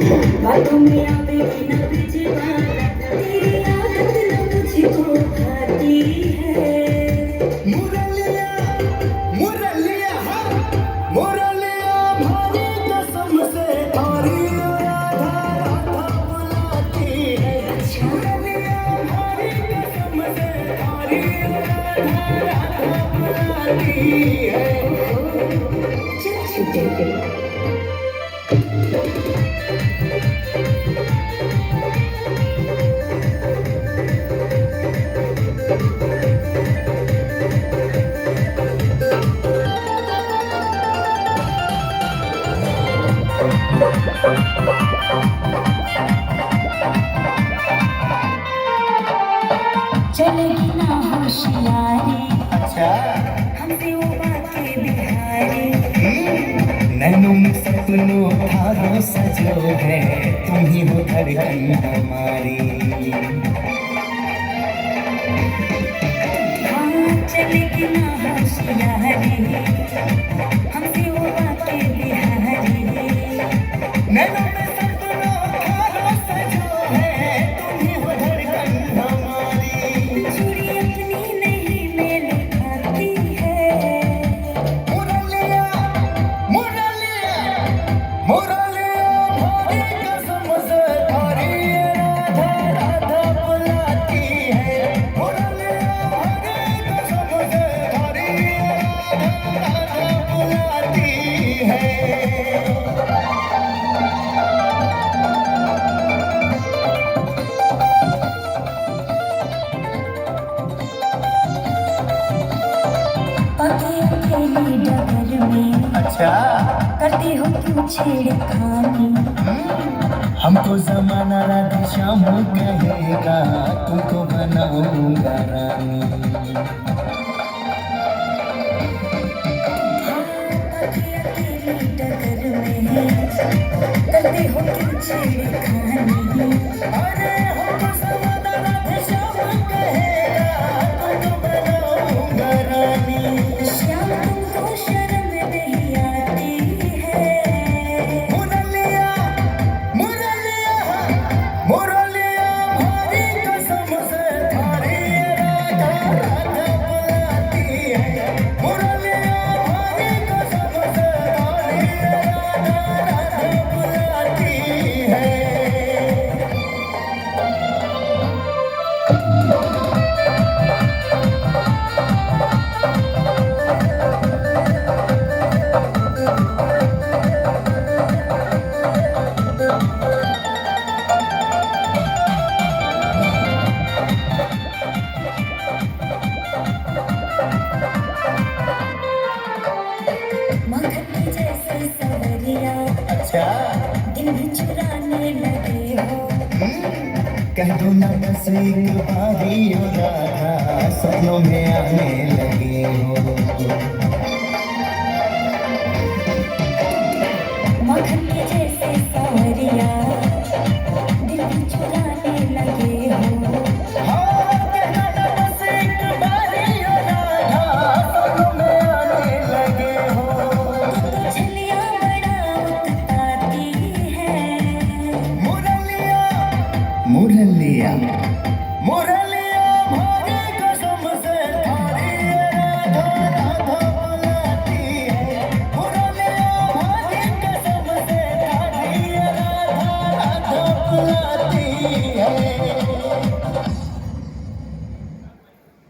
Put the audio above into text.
बातों में आवेगी ना भिजवाना, तेरी आदत ना मुझको भाती है। मुरलिया मुरलिया हाँ मुरलिया भारी कसम से थारी राधा राधा बुलाती है। मुरलिया भारी कसम से थारी राधा राधा बुलाती है। चल छूटे चलेगी ना होशियारी, अच्छा हमसे वो बातें बिहारी। नैनों में सपनों थारों सजो है, तुम ही हो धड़कन हमारी। हाँ चलेगी ना होशियारी, हमसे वो बातें बिहारी। नैनों में सपनों थारों सजो है, तुम ही हो धड़कन हमारी। चूड़ी अपनी नहीं मेल खाती है। मुरलिया मुरलिया मुरलिया भारी कसम से थारी राधा राधा बुलाती है। मुरलिया भारी कसम से थारी राधा राधा बुलाती है। पके अकेली डगर में अच्छा करती हो क्यों छेड़खानी। हमको जमाना राधे श्याम कहेगा, तुमको बनाऊंगा रानी। पके अकेली डगर में करती हो क्यों छेड़खानी। अरे हमको जमाना राधे श्याम कहेगा, तुमको बनाऊंगा रानी। श्याम तुमको शर्म नहीं आती है। मुरलिया मुरलिया मुरलिया भारी कसम से थारी राधा राधा बुलाती है। मुरलिया भारी कसम से थारी राधा राधा बुलाती है। मक्खन की जैसी सवरिया अच्छा दिल भी चुराने लगे हो। कह दो ना बस एक बारी ओ राधा, सपनों में आने लगे हो। मक्खन की जैसी सवरिया दिल भी चुराने लगे हो। हाँ, कहना ना बस एक बारी ओ राधा, सपनों में आने लगे हो। तो छलिया बड़ा उत्ताती है। मुरलिया मुरलिया